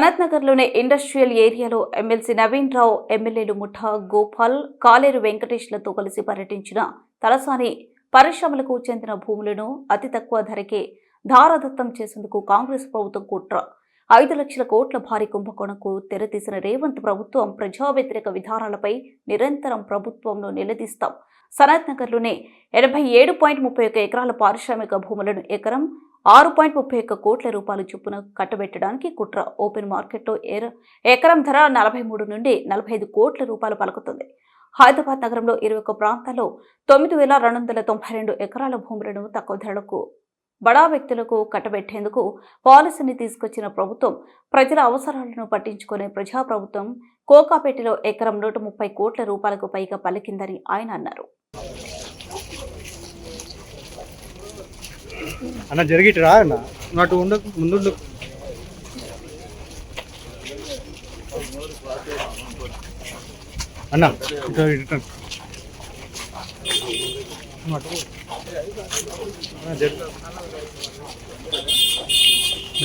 సనత్ నగర్లోని ఇండస్ట్రియల్ ఏరియాలో ఎమ్మెల్సీ నవీన్ రావు, ఎమ్మెల్యేలు ముఠా గోపాల్, కాలేరు వెంకటేష్లతో కలిసి పర్యటించిన తలసాని పరిశ్రమలకు చెందిన భూములను అతి తక్కువ ధరకే ధారాదత్తం చేసేందుకు కాంగ్రెస్ ప్రభుత్వం కుట్ర. 5 లక్షల కోట్ల భారీ కుంభకోణంకు తెరతీసిన రేవంత్ ప్రభుత్వం ప్రజా వ్యతిరేక విధానాలపై నిరంతరం ప్రభుత్వంలో నిలదీస్తాం. సనత్ నగర్లోనే 87.31 ఎకరాల పారిశ్రామిక భూములను ఎకరం 6.31 కోట్ల రూపాయల చొప్పున కట్టబెట్టడానికి కుట్ర. ఓపెన్ మార్కెట్లో ఎకరం ధర 43 నుండి 45 కోట్ల రూపాయలు పలుకుతుంది. హైదరాబాద్ నగరంలో 21 ప్రాంతాల్లో 9,292 ఎకరాల భూములను తక్కువ ధరలకు బడా వ్యక్తులకు కట్టబెట్టేందుకు పాలసీని తీసుకొచ్చిన ప్రభుత్వం ప్రజల అవసరాలను పట్టించుకునే ప్రజాప్రభుత్వం కోకాపేటలో ఎకరం 130 కోట్ల రూపాయలకు పైగా పలికిందని ఆయన అన్నారు. అన్న జరిగిట్రా అన్న నాటు ఉండకు ముందు అన్న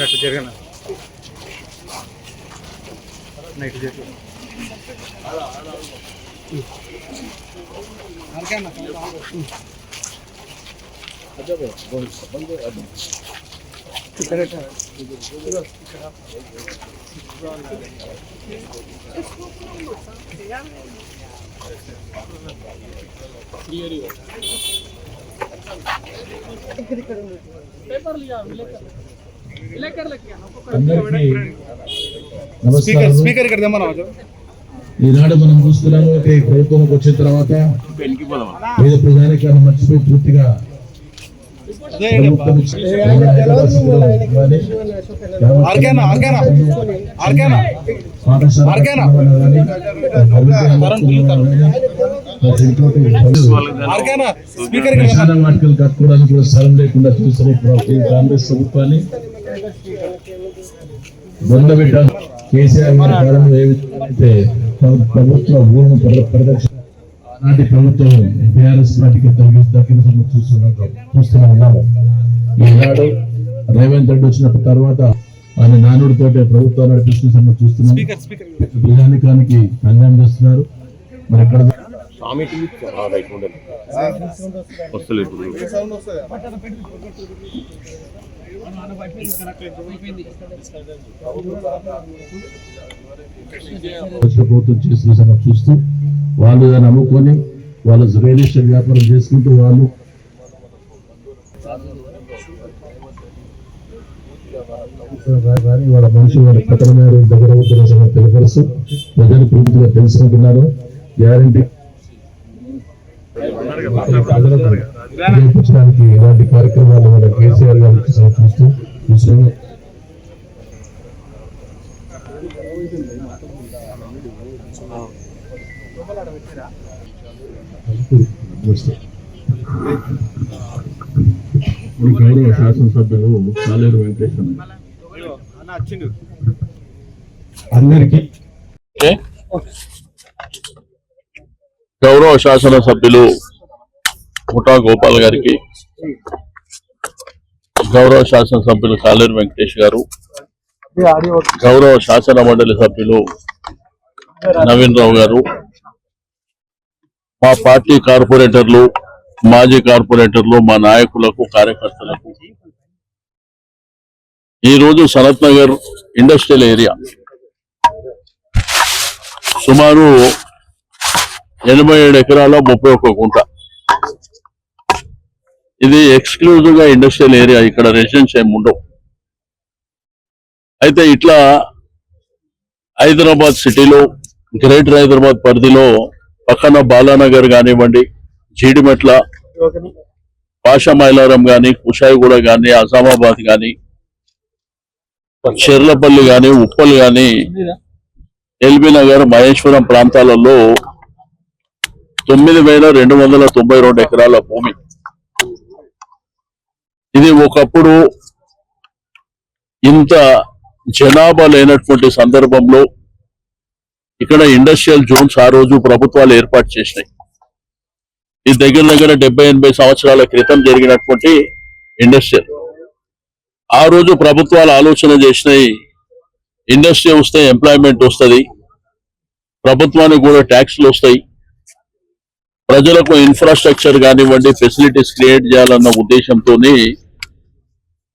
ఇటు జరగన నైట్ జరుగు స్పీకర్ ఇక్కడ దమ్మా. ఈనాడు మనం చూస్తున్నాము ప్రభుత్వంలోకి వచ్చిన తర్వాత పేద ప్రజానికాన్ని మర్చిపోయి పూర్తిగా వాటికలు కట్టుకోవడానికి కూడా స్థలం లేకుండా చూసిన కాంగ్రెస్ ప్రభుత్వాన్ని బొందబిడ్డ కేసీఆర్ గారి కాలంలో ఏ విధంగా అయితే ప్రభుత్వ భూమి ప్రదక్షిణ ఆనాటి ప్రభుత్వం బీఆర్ఎస్ పార్టీకి చూస్తూనే ఉన్నాము. ఈనాడు రేవంత్ రెడ్డి వచ్చిన తర్వాత ఆయన నానుడితో ప్రభుత్వం నడిపిస్తున్న చూస్తున్నాం. ప్రజానికానికి అన్యాయం చేస్తున్నారు. మరి ఎక్కడ ప్రభుత్వం చేస్తున్న చూస్తూ వాళ్ళు దాన్ని అమ్ముకొని వాళ్ళ రియల్ ఎస్టేట్ వ్యాపారం చేసుకుంటూ వాళ్ళు వాళ్ళ మనుషులు వాళ్ళ పతనమైన దగ్గర అవుతున్న తెలియపరుస్తూ ప్రజలు పూర్తిగా తెలుసుకుంటున్నారు. గ్యారంటీ చూపించడానికి ఇలాంటి కార్యక్రమాలు మన కేసీఆర్ గారు చూస్తూ చూస్తున్నాం. గౌరవ శాసనసభ్యులు కాలేరు వెంకటేష్ అందరికీ గౌరవ శాసనసభ్యులు ముఠా గోపాల్ గారికి, గౌరవ శాసనసభ్యులు కాలేరు వెంకటేష్ గారు, గౌరవ శాసన మండలి సభ్యులు నవీన్ రావు గారు, మా పార్టీ కార్పొరేటర్లు, మాజీ కార్పొరేటర్లు, మా నాయకులకు, కార్యకర్తలకు ఈరోజు సనత్ నగర్ ఇండస్ట్రియల్ ఏరియా సుమారు 87 ఎకరాల 31 గుంట. ఇది ఎక్స్క్లూజివ్ గా ఇండస్ట్రియల్ ఏరియా, ఇక్కడ రెసిడెన్స్ ఏమి ఉండవు. అయితే ఇట్లా హైదరాబాద్ సిటీలో, గ్రేటర్ హైదరాబాద్ పరిధిలో పక్కన బాలానగర్ కానివ్వండి, జీడిమెట్ల, పాషామైలారం కానీ, కుషాయిగూడ కానీ, అజామాబాద్ కానీ, చెర్లపల్లి కానీ, ఉప్పల్ కానీ, ఎల్బీ నగర్, మహేశ్వరం ప్రాంతాలలో 9,292 ఎకరాల భూమి. ఇది ఒకప్పుడు ఇంత జనాభా లేనటువంటి సందర్భంలో ఇక్కడ ఇండస్ట్రియల్ జోన్స్ ఆ రోజు ప్రభుత్వాలు ఏర్పాటు చేసినాయి. ఇది దగ్గర 70-80 సంవత్సరాల క్రితం జరిగినటువంటి ఇండస్ట్రియల్. ఆ రోజు ప్రభుత్వాలు ఆలోచన చేసినాయి, ఇండస్ట్రీ వస్తే ఎంప్లాయ్మెంట్ వస్తుంది, ప్రభుత్వానికి కూడా ట్యాక్స్లు వస్తాయి, ప్రజలకు ఇన్ఫ్రాస్ట్రక్చర్ కానివ్వండి ఫెసిలిటీస్ క్రియేట్ చేయాలన్న ఉద్దేశంతో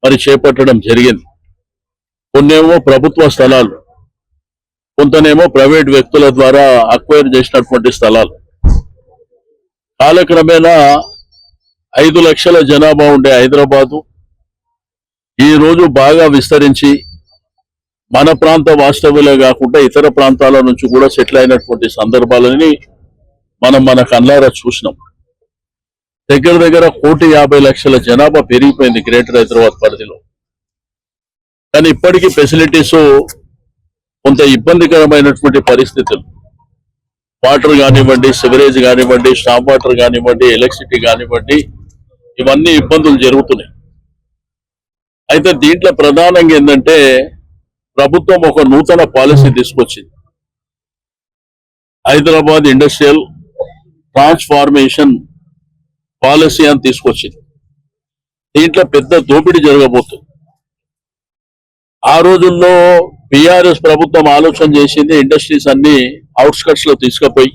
మరి చేపట్టడం జరిగింది. కొన్నేమో ప్రభుత్వ స్థలాలు, కొంతనేమో ప్రైవేట్ వ్యక్తుల ద్వారా అక్వైర్ చేసినటువంటి స్థలాలు. కాలక్రమేణా 5 లక్షల జనాభా ఉండే హైదరాబాదు ఈ రోజు బాగా విస్తరించి మన ప్రాంత వాస్తవ్యులే కాకుండా ఇతర ప్రాంతాల నుంచి కూడా సెటిల్ అయినటువంటి సందర్భాలని మన కళ్ళారా చూసినాం. దగ్గర 1,50,00,000 జనాభా పెరిగిపోయింది గ్రేటర్ హైదరాబాద్ పరిధిలో. కానీ ఇప్పటికీ ఫెసిలిటీస్ కొంత ఇబ్బందికరమైనటువంటి పరిస్థితులు, వాటర్ కానివ్వండి, సివరేజ్ కానివ్వండి, స్టాప్ వాటర్ కానివ్వండి, ఎలక్ట్రిసిటీ కానివ్వండి, ఇవన్నీ ఇబ్బందులు జరుగుతున్నాయి. అయితే దీంట్లో ప్రధానంగా ఏంటంటే ప్రభుత్వం ఒక నూతన పాలసీ తీసుకొచ్చింది, హైదరాబాద్ ఇండస్ట్రియల్ ట్రాన్స్ఫార్మేషన్ పాలసీ అని తీసుకొచ్చింది. దీంట్లో పెద్ద దోపిడీ జరగబోతుంది. ఆ రోజుల్లో బీఆర్ఎస్ ప్రభుత్వం ఆలోచన చేసింది ఇండస్ట్రీస్ అన్ని అవుట్స్కట్స్ లో తీసుకుపోయి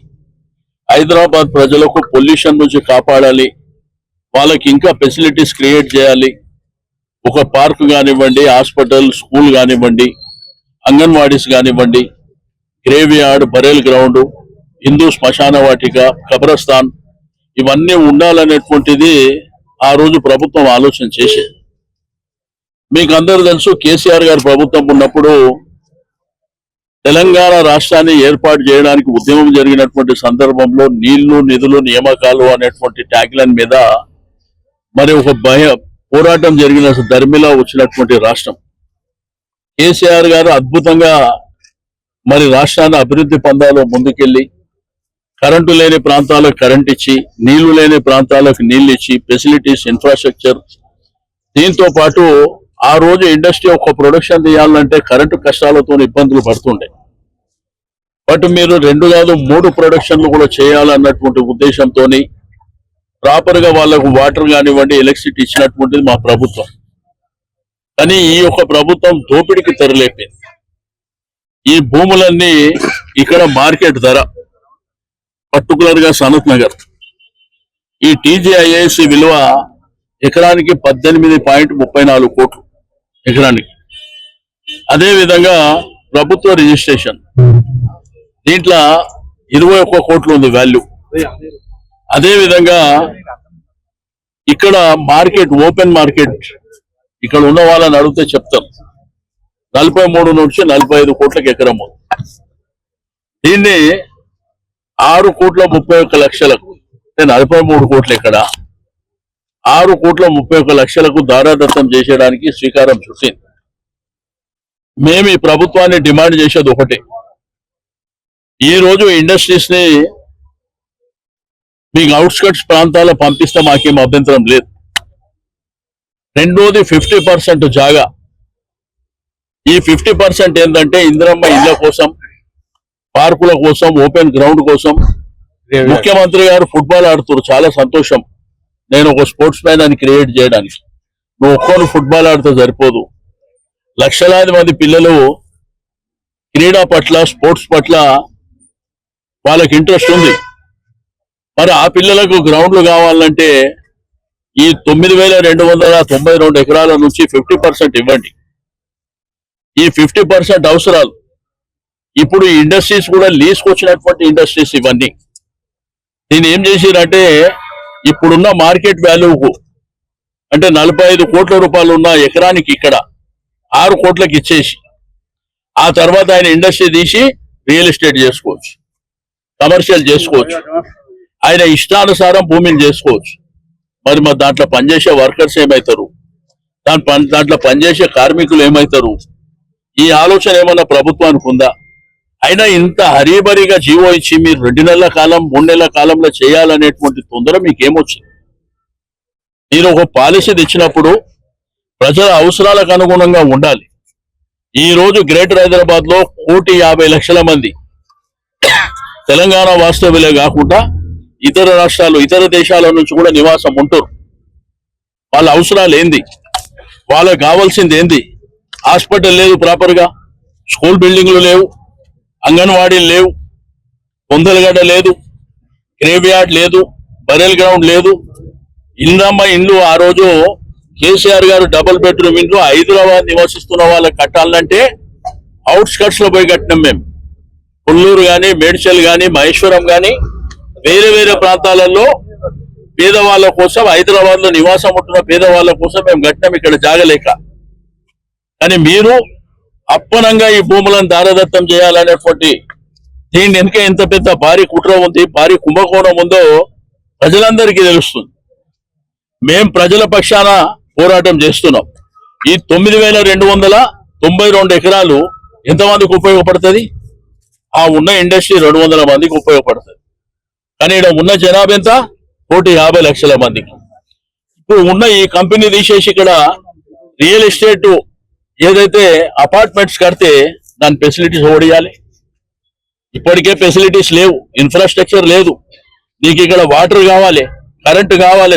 హైదరాబాద్ ప్రజలకు పొల్యూషన్ నుంచి కాపాడాలి, వాళ్ళకి ఇంకా ఫెసిలిటీస్ క్రియేట్ చేయాలి, ఒక పార్క్ కానివ్వండి, హాస్పిటల్, స్కూల్ కానివ్వండి, అంగన్వాడీస్ కానివ్వండి, గ్రేవ్ యార్డ్, బరేల్ గ్రౌండ్, హిందూ శ్మశాన వాటిక, కబ్రస్థాన్, ఇవన్నీ ఉండాలనేటువంటిది ఆ రోజు ప్రభుత్వం ఆలోచన చేసేది. మీకు అందరూ తెలుసు, కేసీఆర్ గారి ప్రభుత్వం ఉన్నప్పుడు తెలంగాణ రాష్ట్రాన్ని ఏర్పాటు చేయడానికి ఉద్యమం జరిగినటువంటి సందర్భంలో నీళ్లు, నిధులు, నియామకాలు అనేటువంటి ట్యాగ్లైన్ మీద మరి ఒక పోరాటం జరిగిన ధర్మిలా వచ్చినటువంటి రాష్ట్రం. కేసీఆర్ గారు అద్భుతంగా మరి రాష్ట్రాన్ని అభివృద్ధి పందాలో ముందుకెళ్లి కరెంటు లేని ప్రాంతాలకు కరెంట్ ఇచ్చి, నీళ్లు లేని ప్రాంతాలకు నీళ్లు ఇచ్చి, ఫెసిలిటీస్, ఇన్ఫ్రాస్ట్రక్చర్, దీంతో పాటు ఆ రోజు ఇండస్ట్రీ ఒక ప్రొడక్షన్ తీయాలంటే కరెంటు కష్టాలతో ఇబ్బందులు పడుతుండే. బట్ మీరు 2 కాదు 3 ప్రొడక్షన్లు కూడా చేయాలన్నటువంటి ఉద్దేశంతో ప్రాపర్ గా వాళ్ళకు వాటర్ కానివ్వండి, ఎలక్ట్రిసిటీ ఇచ్చినటువంటిది మా ప్రభుత్వం. కానీ ఈ యొక్క ప్రభుత్వం దోపిడీకి తెరలేపింది. ఈ భూములన్నీ ఇక్కడ మార్కెట్ ధర, పర్టికులర్ గా సనత్ నగర్, ఈ టీజీఐఏసి విలువ ఎకరానికి 18.34 కోట్లు ఎకరానికి. అదే విధంగా ప్రభుత్వ రిజిస్ట్రేషన్, దీంట్లో 21 కోట్లు ఉంది వాల్యూ. అదే విధంగా ఇక్కడ మార్కెట్, ఓపెన్ మార్కెట్, ఇక్కడ ఉన్న వాళ్ళని అడిగితే చెప్తారు 43 నుంచి 45 కోట్లకు ఎకరం. దీన్ని 6,31,00,000, 43 కోట్లు ఎక్కడ, 6,31,00,000 దారాదత్తం చేసేయడానికి శ్రీకారం చుట్టింది. మేము ఈ ప్రభుత్వాన్ని డిమాండ్ చేసేది ఒకటే, ఈ రోజు ఇండస్ట్రీస్ ని మీకు అవుట్స్కట్స్ ప్రాంతాల్లో పంపిస్తే మాకేం అభ్యంతరం లేదు. రెండోది 50% జాగా. ఈ 50% ఏంటంటే ఇందిరమ్మ ఇళ్ల కోసం, పార్కుల కోసం, ఓపెన్ గ్రౌండ్ కోసం. ముఖ్యమంత్రి గారు ఫుట్బాల్ ఆడుతారు, చాలా సంతోషం. నేను ఒక స్పోర్ట్స్ మ్యాన్ అని క్రియేట్ చేయడానికి. నువ్వు ఒక్కరు ఫుట్బాల్ ఆడితే సరిపోదు, లక్షలాది మంది పిల్లలు క్రీడా పట్ల, స్పోర్ట్స్ పట్ల వాళ్ళకి ఇంట్రెస్ట్ ఉంది. మరి ఆ పిల్లలకు గ్రౌండ్లు కావాలంటే ఈ 9,292 ఎకరాల నుంచి 50% ఇవ్వండి. ఈ 50% అవసరాలు. ఇప్పుడు ఈ ఇండస్ట్రీస్ కూడా లీజ్కి వచ్చినటువంటి ఇండస్ట్రీస్ ఇవన్నీ. దీన్ని ఏం చేసిరంటే ఇప్పుడున్న మార్కెట్ వాల్యూకు అంటే 45 కోట్ల రూపాయలు ఉన్న ఎకరానికి ఇక్కడ 6 కోట్లకి ఇచ్చేసి, ఆ తర్వాత ఆయన ఇండస్ట్రీ తీసి రియల్ ఎస్టేట్ చేసుకోవచ్చు, కమర్షియల్ చేసుకోవచ్చు, ఆయన ఇష్టానుసారం భూమిని చేసుకోవచ్చు. మరి దాంట్లో పనిచేసే వర్కర్స్ ఏమవుతారు, దాంట్లో పనిచేసే కార్మికులు ఏమవుతారు? ఈ ఆలోచన ఏమన్నా ప్రభుత్వానికి ఉందా? అయినా ఇంత హరీబరీగా జీవో ఇచ్చి మీరు 2 నెలల కాలం, 3 నెలల కాలంలో చేయాలనేటువంటి తొందర మీకేమొచ్చింది? మీరు ఒక పాలసీ తెచ్చినప్పుడు ప్రజల అవసరాలకు అనుగుణంగా ఉండాలి. ఈ రోజు గ్రేటర్ హైదరాబాద్ లో 1,50,00,000 మంది తెలంగాణ వాస్తవ్యులే కాకుండా ఇతర రాష్ట్రాలు, ఇతర దేశాల నుంచి కూడా నివాసం ఉంటారు. వాళ్ళ అవసరాలు ఏంది, వాళ్ళకి కావాల్సింది ఏంది? హాస్పిటల్ లేదు ప్రాపర్ గా, స్కూల్ బిల్డింగ్లు లేవు, అంగన్వాడీలు లేవు, పొందలగడ్డ లేదు, గ్రేవ్ యార్డ్ లేదు, బరెల్ గ్రౌండ్ లేదు. ఇంద్రమ్మ ఇండ్లు ఆ రోజు కేసీఆర్ గారు డబుల్ బెడ్రూమ్ ఇండ్లు హైదరాబాద్ నివసిస్తున్న వాళ్ళకి కట్టాలంటే అవుట్స్కట్స్ లో పోయి కట్టినాం మేము. కొల్లూరు గాని, మేడ్చల్ గాని, మహేశ్వరం గాని వేరే వేరే ప్రాంతాలలో పేదవాళ్ళ కోసం, హైదరాబాద్ లో నివాసం ఉంటున్న పేదవాళ్ళ కోసం మేము కట్టినాం ఇక్కడ జాగలేక. కానీ మీరు అప్పనంగా ఈ భూములను దారదత్తం చేయాలనేటువంటి దీని వెనుక ఎంత పెద్ద భారీ కుట్ర ఉంది, భారీ కుంభకోణం ఉందో ప్రజలందరికీ తెలుస్తుంది. మేం ప్రజల పక్షాన పోరాటం చేస్తున్నాం. ఈ 9,292 ఎకరాలు ఎంతమందికి ఉపయోగపడుతుంది? ఆ ఉన్న ఇండస్ట్రీ 200 మందికి ఉపయోగపడుతుంది. కానీ ఇక్కడ ఉన్న జనాభా ఎంత? 1,50,00,000 మందికి. ఇప్పుడు ఉన్న ఈ కంపెనీ తీసేసి ఇక్కడ రియల్ ఎస్టేట్ ఏదైతే అపార్ట్మెంట్స్ కడితే దాని ఫెసిలిటీస్ ఓడియాలి. ఇప్పటికే ఫెసిలిటీస్ లేవు, ఇన్ఫ్రాస్ట్రక్చర్ లేదు. నీకు ఇక్కడ వాటర్ కావాలి, కరెంటు కావాలి,